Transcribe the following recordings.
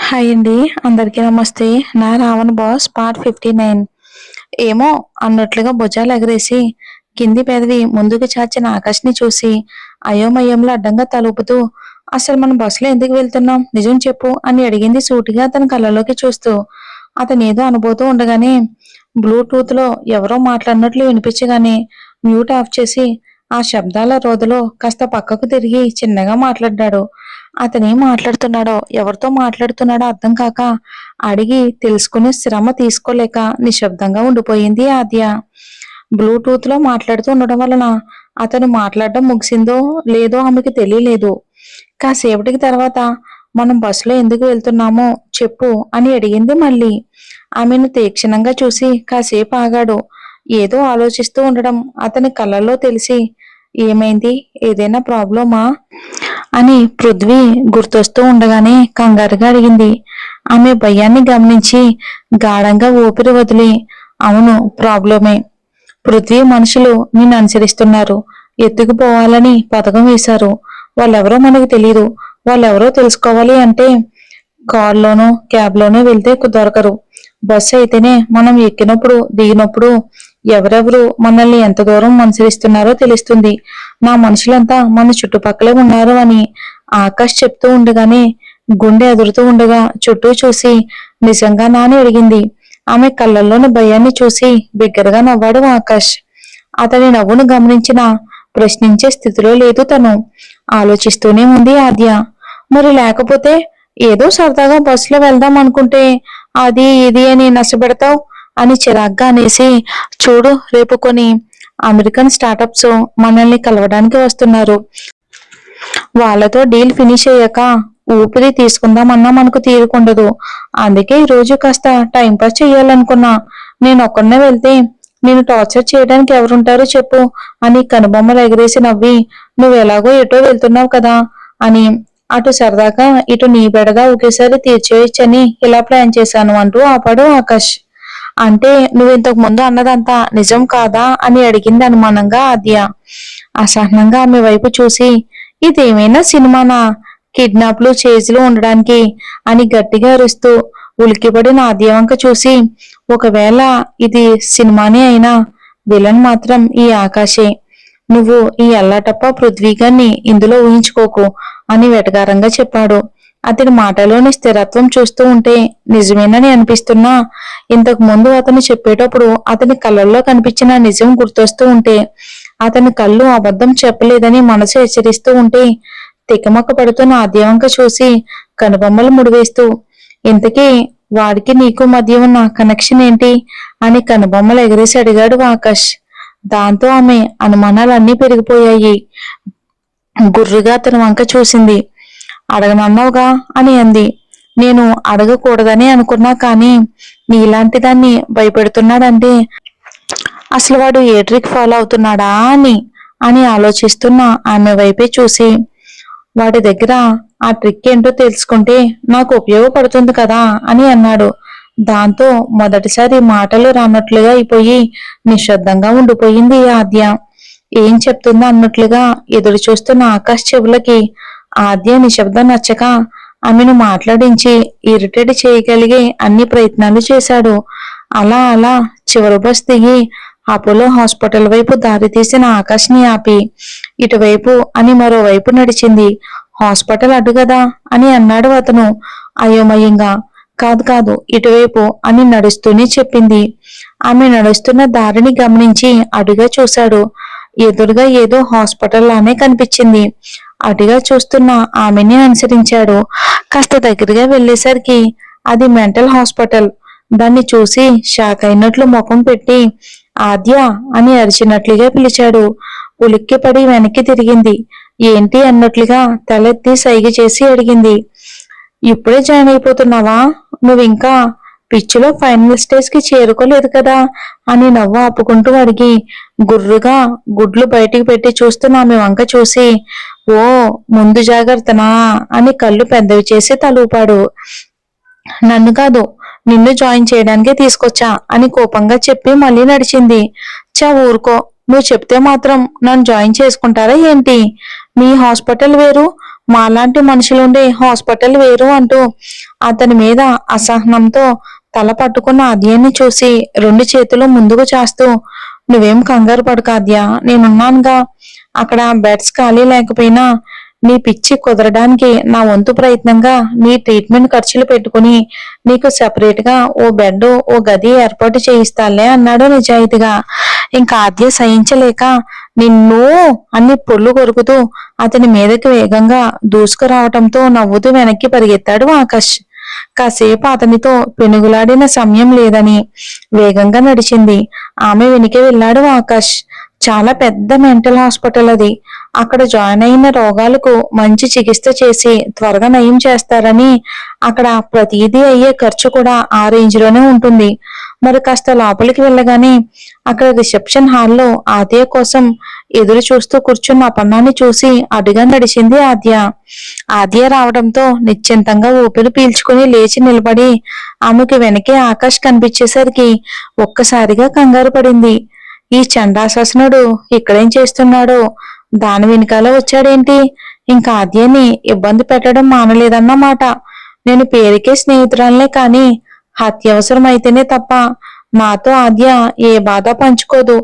Hi అండి. అందరికీ నమస్తే. నా రావణ్ బాస్ పార్ట్ 59. ఏమో అన్నట్లుగా భుజాలు ఎగరేసి కింది పెదవి ముందుకు చాచిన ఆకాష్ని చూసి అయోమయంలో అడ్డంగా తలుపుతూ అసలు మనం బస్సులో ఎందుకు వెళ్తున్నాం నిజం చెప్పు అని అడిగింది సూటిగా అతని కళ్ళలోకి చూస్తూ. అతనేదో అనుబోతూ ఉండగానే బ్లూటూత్ లో ఎవరో మాట్లాడినట్లు వినిపించగానే మ్యూట్ ఆఫ్ చేసి ఆ శబ్దాల రోధలో కాస్త పక్కకు తిరిగి చిన్నగా మాట్లాడ్డాడు. అతనేం మాట్లాడుతున్నాడో ఎవరితో మాట్లాడుతున్నాడో అర్థం కాక అడిగి తెలుసుకునే శ్రమ తీసుకోలేక నిశ్శబ్దంగా ఉండిపోయింది ఆద్య. బ్లూటూత్ లో మాట్లాడుతూ ఉండడం వలన అతను మాట్లాడడం ముగిసిందో లేదో ఆమెకు తెలియలేదు. కాసేపటికి తర్వాత మనం బస్సులో ఎందుకు వెళ్తున్నామో చెప్పు అని అడిగింది మళ్ళీ. ఆమెను తీక్షణంగా చూసి కాసేపు ఆగాడు. ఏదో ఆలోచిస్తూ ఉండడం అతని కళ్ళల్లో తెలిసి ఏమైంది, ఏదైనా ప్రాబ్లమా అని పృథ్వీ గుర్తొస్తూ ఉండగానే కంగారుగా అడిగింది. ఆమె భయాన్ని గమనించి గాఢంగా ఊపిరి వదిలి అవును ప్రాబ్లమే. పృథ్వీ మనుషులు నిన్ను అనుసరిస్తున్నారు, ఎత్తుకుపోవాలని పథకం వేశారు. వాళ్ళెవరో మనకు తెలియదు. వాళ్ళెవరో తెలుసుకోవాలి అంటే కార్లోనో క్యాబ్లోనో వెళ్తే దొరకరు. బస్సు అయితేనే మనం ఎక్కినప్పుడు దిగినప్పుడు ఎవరెవరు మనల్ని ఎంత దూరం అనుసరిస్తున్నారో తెలుస్తుంది. నా మనుషులంతా మన చుట్టుపక్కలే ఉన్నారు అని ఆకాష్ చెప్తూ ఉండగానే గుండె ఎదురుతూ ఉండగా చుట్టూ చూసి నిజంగా నాని అడిగింది. ఆమె కళ్ళల్లోని భయాన్ని చూసి బిగ్గరగా నవ్వాడు ఆకాష్. అతని నవ్వును గమనించిన ప్రశ్నించే స్థితిలో లేదు తను. ఆలోచిస్తూనే ఉంది ఆద్య. మరి లేకపోతే ఏదో సరదాగా బస్సులో వెళ్దాం అనుకుంటే అది ఇది అని నష్టపెడతావు అని చిరాగ్గా అనేసి చూడు రేపు కొన్ని అమెరికన్ స్టార్టప్స్ మనల్ని కలవడానికి వస్తున్నారు. వాళ్ళతో డీల్ ఫినిష్ అయ్యాక ఊపిరి తీసుకుందామన్నా మనకు తీరుకుండదు. అందుకే ఈ రోజు కాస్త టైంపాస్ చెయ్యాలనుకున్నా. నేను ఒక్కడనే వెళ్తే నేను టార్చర్ చేయడానికి ఎవరుంటారో చెప్పు అని కనుబొమ్మలు ఎగరేసి నవ్వి నువ్వు ఎలాగో ఎటో వెళ్తున్నావు కదా అని అటు సరదాగా ఇటు నీ బెడగా ఒకేసారి తీర్చేయచ్చని ఇలా ప్లాన్ చేశాను అంటూ ఆపాడు ఆకాష్. అంటే నువ్వు ఇంతకు ముందు అన్నదంతా నిజం కాదా అని అడిగింది అనుమానంగా ఆద్య. అసహనంగా ఆమె వైపు చూసి ఇదేమైనా సినిమానా, కిడ్నాప్లు చేజులు ఉండడానికి అని గట్టిగా అరుస్తూ ఉలిక్కిపడిన ఆద్య వంక చూసి ఒకవేళ ఇది సినిమానే అయినా విలన్ మాత్రం ఈ ఆకాశే. నువ్వు ఈ అల్లాటప్ప పృథ్వీగాన్ని ఇందులో ఊహించుకోకు అని వెటకారంగా చెప్పాడు. అతని మాటలోని స్థిరత్వం చూస్తూ ఉంటే నిజమేనని అనిపిస్తున్నా ఇంతకు ముందు అతను చెప్పేటప్పుడు అతని కళ్ళల్లో కనిపించిన నిజం గుర్తొస్తూ ఉంటే అతని కళ్ళు అబద్ధం చెప్పలేదని మనసు హెచ్చరిస్తూ ఉంటే తికమక్క పడుతున్న ఆద్యవంక చూసి కనుబొమ్మలు ముడివేస్తూ ఇంతకీ వాడికి నీకు మధ్య ఉన్న కనెక్షన్ ఏంటి అని కనుబొమ్మలు ఎగరేసి అడిగాడు ఆకాష్. దాంతో ఆమె అనుమానాలన్నీ పెరిగిపోయాయి. గుర్రుగా అతని వంక చూసింది. అడగనన్నావుగా అని అంది. నేను అడగకూడదని అనుకున్నా కానీ నీలాంటి దాన్ని భయపెడుతున్నాడంటే అసలు వాడు ఏ ట్రిక్ ఫాలో అవుతున్నాడా అని అని ఆలోచిస్తున్న ఆమె వైపే చూసి వాడి దగ్గర ఆ ట్రిక్ ఏంటో తెలుసుకుంటే నాకు ఉపయోగపడుతుంది కదా అని అన్నాడు. దాంతో మొదటిసారి మాటలు రానట్లుగా అయిపోయి నిశ్శబ్దంగా ఉండిపోయింది ఆద్య. ఏం చెప్తుందో అన్నట్లుగా ఎదురు చూస్తున్న ఆకాష్ చెవులకి ఆద్య నిశ్శబ్దం నచ్చక ఆమెను మాట్లాడించి ఇరిటేట్ చేయగలిగే అన్ని ప్రయత్నాలు చేశాడు. అలా అలా చివరి బస్ దిగి అపోలో హాస్పిటల్ వైపు దారి తీసిన ఆకాష్ని ఆపి ఇటువైపు అని మరోవైపు నడిచింది. హాస్పిటల్ అడ్డు కదా అని అన్నాడు అతను అయోమయంగా. కాదు కాదు ఇటువైపు అని నడుస్తూనే చెప్పింది. ఆమె నడుస్తున్న దారిని గమనించి అటుగా చూశాడు. ఎదురుగా ఏదో హాస్పిటల్ లానే కనిపించింది. అటుగా చూస్తున్న ఆమెని అనుసరించాడు. కాస్త దగ్గరగా వెళ్లేసరికి అది మెంటల్ హాస్పిటల్. దాన్ని చూసి షాక్ అయినట్లు ముఖం పెట్టి ఆద్య అని అరిచినట్లుగా పిలిచాడు. ఉలిక్కిపడి వెనక్కి తిరిగింది. ఏంటి అన్నట్లుగా తలెత్తి సైగ చేసి అడిగింది. ఇప్పుడే జాయిన్ అయిపోతున్నావా? నువ్వింకా పిచ్చిలో ఫైనల్ స్టేజ్ కి చేరుకోలేదు కదా అని నవ్వు ఆపుకుంటూ అడిగి గుర్రుగా గుడ్లు బయటికి పెట్టి చూస్తున్న ఆమె వంక చూసి ఓ ముందు జాగ్రత్తనా అని కళ్ళు పెద్దవి చేసి తలూపాడు. నన్ను కాదు నిన్ను జాయిన్ చేయడానికే తీసుకొచ్చా అని కోపంగా చెప్పి మళ్ళీ నడిచింది. చా ఊరుకో, నువ్వు చెప్తే మాత్రం నన్ను జాయిన్ చేసుకుంటారా ఏంటి? మీ హాస్పిటల్ వేరు, మాలాంటి మనుషులుండే హాస్పిటల్ వేరు అంటూ అతని మీద అసహనంతో తల పట్టుకున్న ఆద్యాన్ని చూసి రెండు చేతులు ముందుకు చాస్తూ, నువ్వేం కంగారు పడకు ఆద్య, నేనున్నానుగా. అక్కడ బెడ్స్ ఖాళీ లేకపోయినా నీ పిచ్చి కుదరడానికి నా వంతు ప్రయత్నంగా నీ ట్రీట్మెంట్ ఖర్చులు పెట్టుకుని నీకు సెపరేట్ గా ఓ బెడ్ ఓ గది ఏర్పాటు చేయిస్తాలే అన్నాడు నిజాయితీగా. ఇంకా ఆద్య సహించలేక నిన్ను అన్ని పొల్లు కొరుకుతూ అతని మీదకి వేగంగా దూసుకురావటంతో నవ్వుతూ వెనక్కి పరిగెత్తాడు ఆకాష్. కాసేపు అతనితో పెనుగులాడిన సమయం లేదని వేగంగా నడిచింది. ఆమె వెనుకే వెళ్ళాడు ఆకాష్. చాలా పెద్ద మెంటల్ హాస్పిటల్ అది. అక్కడ జాయిన్ అయిన రోగాలకు మంచి చికిత్స చేసి త్వరగా నయం చేస్తారని అక్కడ ప్రతిదీ అయ్యే ఖర్చు కూడా ఆ రేంజ్ లోనే ఉంటుంది. మరి కాస్త లోపలికి వెళ్ళగానే అక్కడ రిసెప్షన్ హాల్లో ఆద్య కోసం ఎదురు చూస్తూ కూర్చున్న అపర్ణాన్ని చూసి అడుగా నడిచింది ఆద్య. ఆద్య రావడంతో నిశ్చింతంగా ఊపిరి పీల్చుకుని లేచి నిలబడి ఆమెకు వెనకే ఆకాష్ కనిపించేసరికి ఒక్కసారిగా కంగారు పడింది. ఈ చండాశాసనుడు ఇక్కడేం చేస్తున్నాడో, దాని వెనకాల వచ్చాడేంటి? ఇంకా ఆద్యని ఇబ్బంది పెట్టడం మానలేదన్నమాట. నేను పేరుకే స్నేహితురాలనే కాని అత్యవసరం అయితేనే తప్ప నాతో ఆద్య ఏ బాధ పంచుకోదు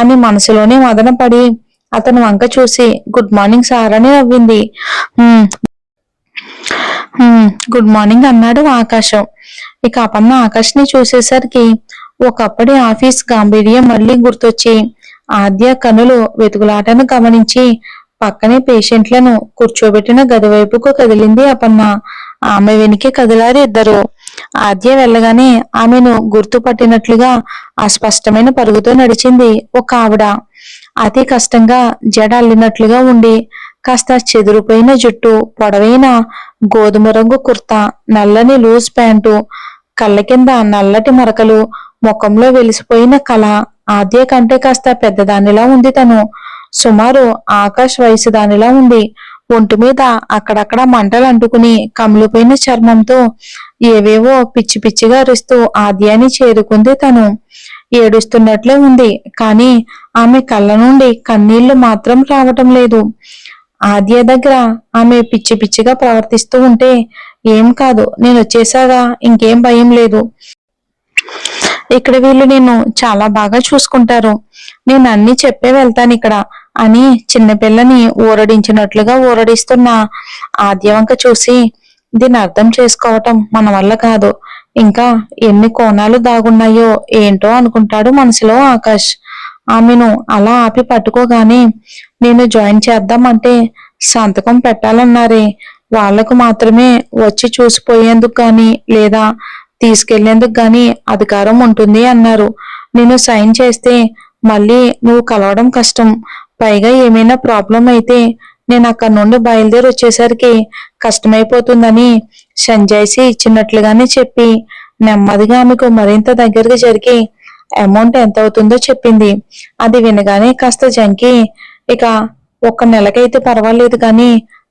అని మనసులోనే మదన పడి అతను వంక చూసి గుడ్ మార్నింగ్ సార్ అని నవ్వింది. గుడ్ మార్నింగ్ అన్నాడు ఆకాశం. ఇక అపన్న ఆకాష్ని చూసేసరికి ఒకప్పటి ఆఫీస్ గాంభీర్యం మళ్ళీ గుర్తొచ్చి ఆద్య కనులు వెతుకులాటను గమనించి పక్కనే పేషెంట్లను కూర్చోబెట్టిన గది వైపుకు కదిలింది అపన్న. ఆమె వెనుకే కదిలారు ఇద్దరు. ఆద్య వెళ్ళగానే ఆమెను గుర్తుపట్టినట్లుగా అస్పష్టమైన పరుగుతో నడిచింది ఒక ఆవిడ. అతి కష్టంగా జడ అల్లినట్లుగా ఉండి కాస్త చెదిరిపోయిన జుట్టు, పొడవైన గోధుమ రంగు కుర్తా, నల్లని లూజ్ ప్యాంటు, కళ్ళ కింద నల్లటి మరకలు, ముఖంలో వెలిసిపోయిన కళ. ఆద్య కంటే కాస్త పెద్దదానిలా ఉంది తను. సుమారు ఆకాష్ వయసు దానిలా ఉంది. ఒంటి మీద అక్కడక్కడ మంటలు అంటుకుని కమిలిపోయిన చర్మంతో ఏవేవో పిచ్చి పిచ్చిగా అరుస్తూ ఆద్యాన్ని చేరుకుంది తను. ఏడుస్తున్నట్లే ఉంది, కానీ ఆమె కళ్ళ నుండి కన్నీళ్లు మాత్రం రావటం లేదు. ఆద్య దగ్గర ఆమె పిచ్చి పిచ్చిగా ప్రవర్తిస్తూ ఉంటే, ఏం కాదు, నేను వచ్చేసాగా, ఇంకేం భయం లేదు. ఇక్కడ వీళ్ళు నిన్ను చాలా బాగా చూసుకుంటారు. నేను అన్ని చెప్పే వెళ్తాను ఇక్కడ అని చిన్నపిల్లని ఊరడించినట్లుగా ఊరడిస్తున్న ఆద్య వంక చూసి, దీన్ని అర్థం చేసుకోవటం మన వల్ల కాదు. ఇంకా ఎన్ని కోణాలు దాగున్నాయో ఏంటో అనుకుంటాడు మనసులో ఆకాష్. ఆమెను అలా ఆపి పట్టుకోగానే, నేను జాయిన్ చేద్దామంటే సంతకం పెట్టాలన్నారే, వాళ్లకు మాత్రమే వచ్చి చూసిపోయేందుకు గాని లేదా తీసుకెళ్లేందుకు గాని అధికారం ఉంటుంది అన్నారు. నేను సైన్ చేస్తే మళ్ళీ నువ్వు కలవడం కష్టం. పైగా ఏమైనా ప్రాబ్లం అయితే నేను అక్కడి నుండి బయలుదేరి వచ్చేసరికి కష్టమైపోతుందని సంజాయిషి ఇచ్చినట్లుగానే చెప్పి నెమ్మదిగా ఆమెకు మరింత దగ్గరగా జరిగి అమౌంట్ ఎంత అవుతుందో చెప్పింది. అది వినగానే కాస్త జంకి, ఇక ఒక్క నెలకైతే పర్వాలేదు కానీ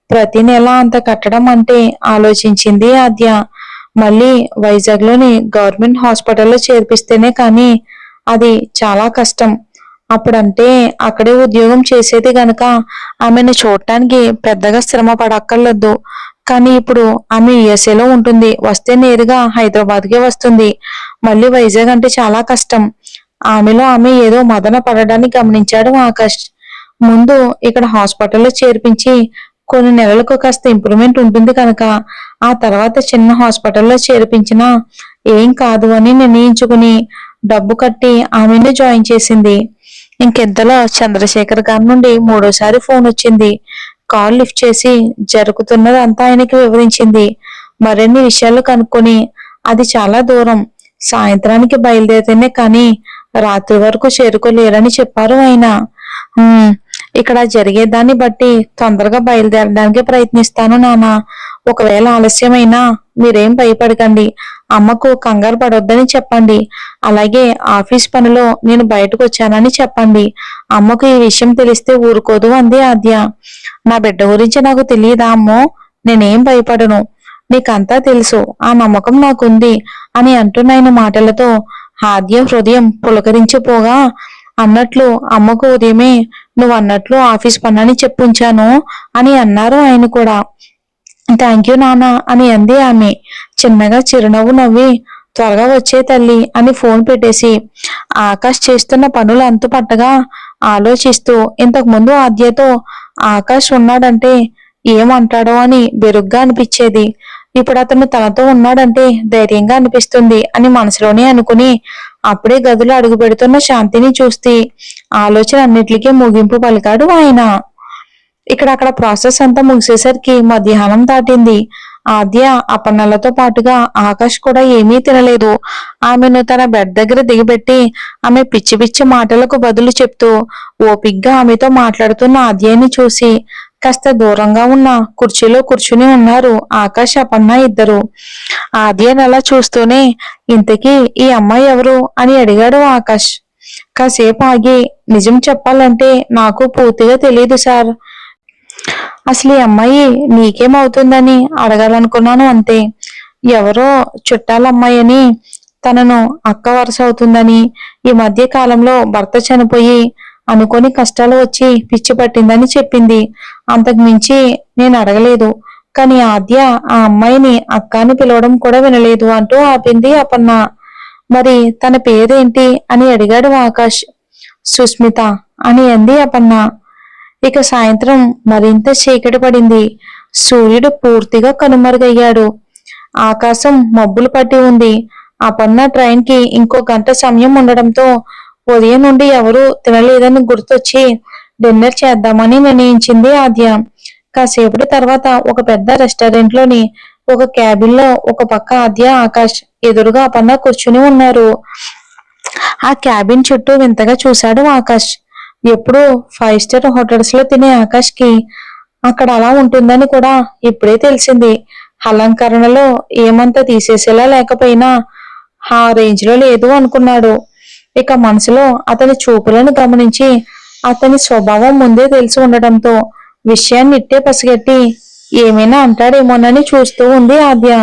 ప్రతి నెల అంత కట్టడం అంటే ఆలోచించింది ఆద్య. మళ్ళీ వైజాగ్ లోని గవర్నమెంట్ హాస్పిటల్లో చేర్పిస్తేనే కానీ అది చాలా కష్టం. అప్పుడంటే అక్కడే ఉద్యోగం చేసేది గనక ఆమెను చూడటానికి పెద్దగా శ్రమ పడక్కర్లేదు. కానీ ఇప్పుడు ఆమె యుఎస్ఏలో ఉంటుంది, వస్తే నేరుగా హైదరాబాద్కే వస్తుంది. మళ్ళీ వైజాగ్ అంటే చాలా కష్టం. ఆమెలో ఆమె ఏదో మదన పడడాన్ని గమనించాడు ఆకాష్. ముందు ఇక్కడ హాస్పిటల్లో చేర్పించి కొన్ని నెలలకు కాస్త ఇంప్రూవ్మెంట్ ఉంటుంది కనుక ఆ తర్వాత చిన్న హాస్పిటల్లో చేర్పించినా ఏం కాదు అని నిర్ణయించుకుని డబ్బు కట్టి ఆమెను జాయిన్ చేసింది. ఇంకెంతలో చంద్రశేఖర్ గారి నుండి మూడోసారి ఫోన్ వచ్చింది. కాల్ లిఫ్ట్ చేసి జరుగుతున్నదంతా ఆయనకి వివరించింది. మరిన్ని విషయాలు కనుక్కొని అది చాలా దూరం, సాయంత్రానికి బయలుదేరితేనే కానీ రాత్రి వరకు చేరుకోలేరని చెప్పారు ఆయన. ఇక్కడ జరిగేదాన్ని బట్టి తొందరగా బయలుదేరడానికి ప్రయత్నిస్తాను నాన్న. ఒకవేళ ఆలస్యమైనా మీరేం భయపడకండి. అమ్మకు కంగారు పడొద్దని చెప్పండి. అలాగే ఆఫీస్ పనిలో నేను బయటకు వచ్చానని చెప్పండి. అమ్మకు ఈ విషయం తెలిస్తే ఊరుకోదు అంది ఆద్య. నా బిడ్డ గురించి నాకు తెలియదా అమ్మో? నేనేం భయపడను, నీకంతా తెలుసు, ఆ నమ్మకం నాకుంది అని అంటున్న ఆయన మాటలతో ఆద్య హృదయం పులకరించిపోగా అన్నట్లు అమ్మకు ఉదయమే నువ్వు అన్నట్లు ఆఫీస్ పనని చెప్పుంచాను అని అన్నారు ఆయన కూడా. థ్యాంక్ యూ నాన్న అని అంది ఆమె. చిన్నగా చిరునవ్వు నవ్వి త్వరగా వచ్చే తల్లి అని ఫోన్ పెట్టేసి ఆకాష్ చేస్తున్న పనులు అంతు పట్టగా ఆలోచిస్తూ ఇంతకు ముందు ఆద్యతో ఆకాష్ ఉన్నాడంటే ఏమంటాడో అని బెరుగ్గా అనిపించేది. ఇప్పుడు అతను తనతో ఉన్నాడంటే ధైర్యంగా అనిపిస్తుంది అని మనసులోనే అనుకుని అప్పుడే గదిలో అడుగు పెడుతున్న శాంతిని చూస్తే ఆలోచన అన్నిటికీ ముగింపు పలికాడు ఆయన. అక్కడ ప్రాసెస్ అంతా ముగిసేసరికి మధ్యాహ్నం దాటింది. ఆద్య అపర్ణలతో పాటుగా ఆకాష్ కూడా ఏమీ తినలేదు. ఆమెను తన బెడ్ దగ్గర దిగబెట్టి ఆమె పిచ్చి పిచ్చి మాటలకు బదులు చెప్తూ ఓపిగ్గా ఆమెతో మాట్లాడుతున్న ఆద్యని చూసి కాస్త దూరంగా ఉన్న కుర్చీలో కూర్చుని ఉన్నారు ఆకాష్ అపర్ణ ఇద్దరు. ఆద్యని అలా చూస్తూనే ఇంతకీ ఈ అమ్మాయి ఎవరు అని అడిగాడు ఆకాష్. కాసేపు ఆగి నిజం చెప్పాలంటే నాకు పూర్తిగా తెలియదు సార్. అసలు ఈ అమ్మాయి నీకేమవుతుందని అడగాలనుకున్నాను అంతే. ఎవరో చుట్టాలమ్మాయి అని, తనను అక్క వరుస అవుతుందని, ఈ మధ్య కాలంలో భర్త చనిపోయి అనుకోని కష్టాలు వచ్చి పిచ్చి పట్టిందని చెప్పింది. అంతకు మించి నేను అడగలేదు. కానీ ఆద్య ఆ అమ్మాయిని అక్క అని పిలవడం కూడా వినలేదు అంటూ ఆపింది అపర్ణ. మరి తన పేరేంటి అని అడిగాడు ఆకాష్. సుస్మిత అని అంది అపర్ణ. సాయంత్రం మరింత చీకటి పడింది. సూర్యుడు పూర్తిగా కనుమరుగయ్యాడు. ఆకాశం మబ్బులు పట్టి ఉంది. అపర్ణ ట్రైన్ కి ఇంకో గంట సమయం ఉండడంతో ఉదయం నుండి ఎవరూ తినలేదని గుర్తొచ్చి డిన్నర్ చేద్దామని నిర్ణయించింది ఆద్య. కాసేపటి తర్వాత ఒక పెద్ద రెస్టారెంట్ లోని ఒక క్యాబిన్ లో ఒక పక్క ఆద్య ఆకాష్ ఎదురుగా అపర్ణ కూర్చుని ఉన్నారు. ఆ క్యాబిన్ చుట్టూ వింతగా చూశాడు ఆకాష్. ఎప్పుడు 5 స్టార్ హోటల్స్ లో తినే ఆకాష్ కి అక్కడ అలా ఉంటుందని కూడా ఇప్పుడే తెలిసింది. అలంకరణలో ఏమంతా తీసేసేలా లేకపోయినా ఆ రేంజ్ లో లేదు అనుకున్నాడు. మనసులో అతని చూపులను గమనించి అతని స్వభావం ముందే తెలిసి ఉండటంతో విషయాన్ని ఇట్టే పసిగట్టి ఏమైనా అంటాడేమోనని చూస్తూ ఉంది ఆద్య.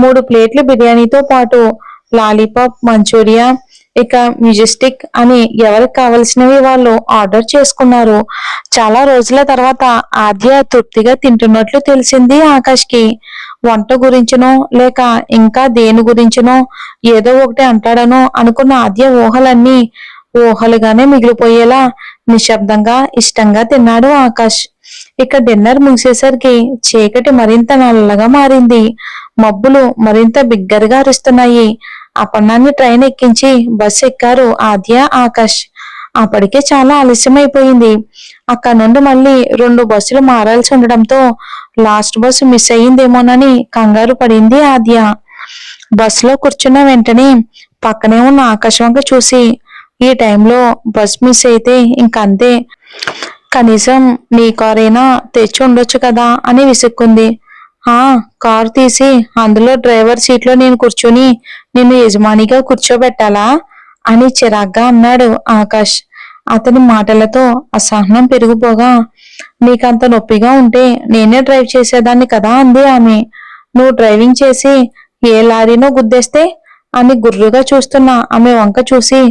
3 ప్లేట్లు బిర్యానీతో పాటు లాలీపాప్, మంచూరియా, మ్యూజిస్టిక్ అని ఎవరికి కావలసినవి వాళ్ళు ఆర్డర్ చేసుకున్నారు. చాలా రోజుల తర్వాత ఆద్య తృప్తిగా తింటున్నట్లు తెలిసింది ఆకాష్ కి. వంట గురించినో లేక ఇంకా దేని గురించినో ఏదో ఒకటి అంటాడనో అనుకున్న ఆద్య ఊహలన్నీ ఊహలుగానే మిగిలిపోయేలా నిశ్శబ్దంగా ఇష్టంగా తిన్నాడు ఆకాష్. డిన్నర్ ముగిసేసరికి చీకటి మరింత నల్లగా మారింది. మబ్బులు మరింత బిగ్గరగా అరుస్తున్నాయి. అపర్ణాన్ని ట్రైన్ ఎక్కించి బస్సు ఎక్కారు ఆద్య ఆకాష్. అప్పటికే చాలా ఆలస్యమైపోయింది. అక్కడ నుండి మళ్ళీ 2 బస్సులు మారాల్సి ఉండడంతో లాస్ట్ బస్సు మిస్ అయ్యిందేమోనని కంగారు పడింది ఆద్య. బస్సులో కూర్చున్న వెంటనే పక్కనే ఉన్న ఆకాశ్ వంక చూసి ఈ టైంలో బస్ మిస్ అయితే ఇంకంతే, కనీసం నీ కారైనా తెచ్చి ఉండొచ్చు కదా అని విసుక్కుంది. కారు తీసి అందులో డ్రైవర్ సీట్లో నేను కూర్చుని నిన్ను యజమానిగా కూర్చోబెట్టాలా అని చిరాగ్గా అన్నాడు ఆకాష్. అతని మాటలతో అసహనం పెరిగిపోగా నీకంత నొప్పిగా ఉంటే నేనే డ్రైవ్ చేసేదాన్ని కదా అంది ఆమె. నువ్వు డ్రైవింగ్ చేసి ఏ లారీనో గుద్దేస్తే అని గుర్రుగా చూస్తున్న ఆమె వంక చూసి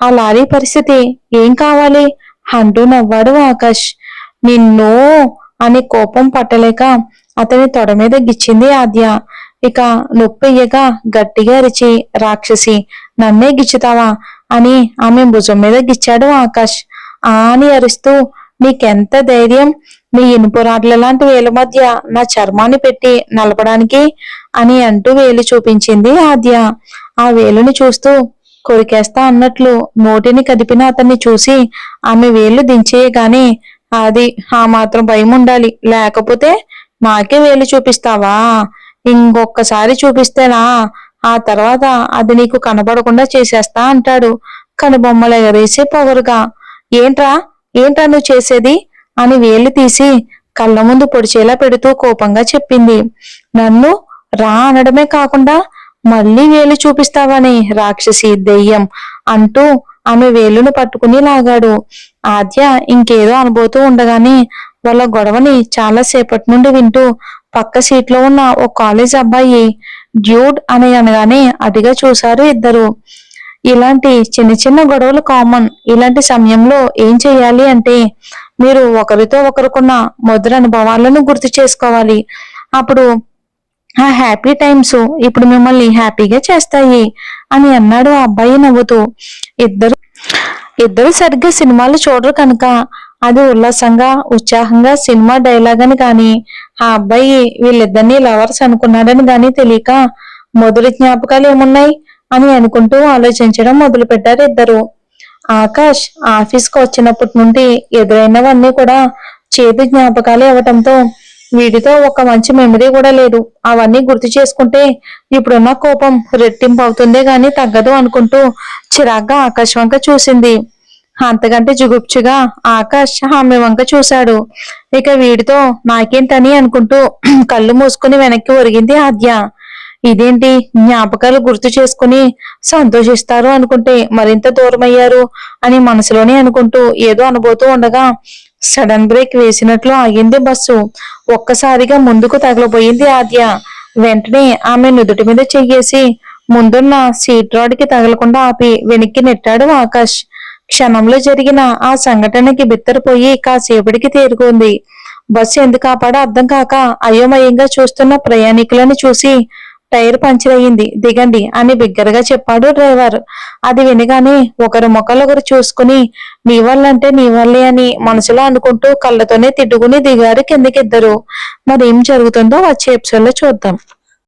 ఆ లారీ పరిస్థితి ఏం కావాలి అంటూ నవ్వాడు ఆకాష్. నిన్ను అని కోపం పట్టలేక అతని తొడ మీద గిచ్చింది ఆద్య. నొప్పియ్యగా గట్టిగా అరిచి రాక్షసి నన్నే గిచ్చుతావా అని ఆమె భుజం మీద గిచ్చాడు ఆకాష్. అని అరుస్తూ నీకెంత ధైర్యం, నీ ఇనుపు రాడ్ల లాంటి వేల మధ్య నా చర్మాన్ని పెట్టి నలపడానికి అని అంటూ వేలు చూపించింది ఆద్య. ఆ వేలుని చూస్తూ కొరికేస్తా అన్నట్లు నోటిని కదిపిన అతన్ని చూసి ఆమె వేళ్లు దించేయగానే అది ఆ మాత్రం భయం ఉండాలి, లేకపోతే నాకే వేలు చూపిస్తావా? ఇంకొక్కసారి చూపిస్తేనా ఆ తర్వాత అది నీకు కనబడకుండా చేసేస్తా అంటాడు కనుబొమ్మలు ఎగరేసి పొగరుగా. ఏంట్రా ఏంట్రా నువ్వు చేసేది అని వేలు తీసి కళ్ళ ముందు పొడిచేలా పెడుతూ కోపంగా చెప్పింది. నన్ను రా అనడమే కాకుండా మళ్ళీ వేలు చూపిస్తావని రాక్షసి దెయ్యం అంటూ ఆమె వేలును పట్టుకుని లాగాడు. ఆద్య ఇంకేదో అనుభూతూ ఉండగానే వాళ్ళ గొడవని చాలా సేపటి నుండి వింటూ పక్క సీట్లో ఉన్న ఓ కాలేజ్ అబ్బాయి డ్యూడ్ అని అనగానే అటుగా చూశారు ఇద్దరు. ఇలాంటి చిన్న చిన్న గొడవలు కామన్. ఇలాంటి సమయంలో ఏం చేయాలి అంటే మీరు ఒకరితో ఒకరుకున్న మధుర అనుభవాలను గుర్తు చేసుకోవాలి. అప్పుడు ఆ హ్యాపీ టైమ్స్ ఇప్పుడు మిమ్మల్ని హ్యాపీగా చేస్తాయి అని అన్నాడు ఆ అబ్బాయి నవ్వుతూ. ఇద్దరు ఇద్దరు సరిగ్గా సినిమాలు చూడరు కనుక అది ఉల్లాసంగా ఉత్సాహంగా సినిమా డైలాగ్ అని గాని ఆ అబ్బాయి వీళ్ళిద్దరినీ లవర్స్ అనుకున్నాడని గాని తెలియక మొదటి జ్ఞాపకాలు ఏమున్నాయి అని అనుకుంటూ ఆలోచించడం మొదలు పెట్టారు ఇద్దరు. ఆకాష్ ఆఫీస్ కు వచ్చినప్పటి నుండి ఎదురైనవన్నీ కూడా చేదు జ్ఞాపకాలే అవటంతో వీడితో ఒక మంచి మెమరీ కూడా లేదు. అవన్నీ గుర్తు చేసుకుంటే ఇప్పుడున్న కోపం రెట్టింపు అవుతుందే గాని తగ్గదు అనుకుంటూ చిరాగ్గా ఆకాష్ వంక చూసింది. అంతకంటే జుగుప్చుగా ఆకాష్ ఆమె వంక చూశాడు. ఇక వీడితో నాకేంటని అనుకుంటూ కళ్ళు మూసుకుని వెనక్కి ఒరిగింది ఆద్య. ఇదేంటి జ్ఞాపకాలు గుర్తు చేసుకుని సంతోషిస్తారు అనుకుంటే మరింత దూరమయ్యారు అని మనసులోనే అనుకుంటూ ఏదో అనబోతూ ఉండగా సడన్ బ్రేక్ వేసినట్లు ఆగింది బస్సు. ఒక్కసారిగా ముందుకు తగలబోయింది ఆద్య. వెంటనే ఆమె నుదుటి మీద చెయ్యేసి ముందున్న సీట్ రాడ్కి తగలకుండా ఆపి వెనక్కి నెట్టాడు ఆకాష్. క్షణంలో జరిగిన ఆ సంఘటనకి బిత్తరపోయి కాసేపటికి తేరుకుంది. బస్సు ఎందుకు ఆపాడో అర్థం కాక అయోమయంగా చూస్తున్న ప్రయాణికులను చూసి టైర్ పంచర్ అయ్యింది, దిగండి అని బిగ్గరగా చెప్పాడు డ్రైవర్. అది వినగానే ఒకరి ముఖాలొకరు చూసుకుని నీ వాళ్ళంటే నీ వాళ్ళే అని మనసులో అనుకుంటూ కళ్ళతోనే తిట్టుకుని దిగారు కిందకిద్దరు. మరేం జరుగుతుందో వచ్చే ఎపిసోడ్ లో చూద్దాం.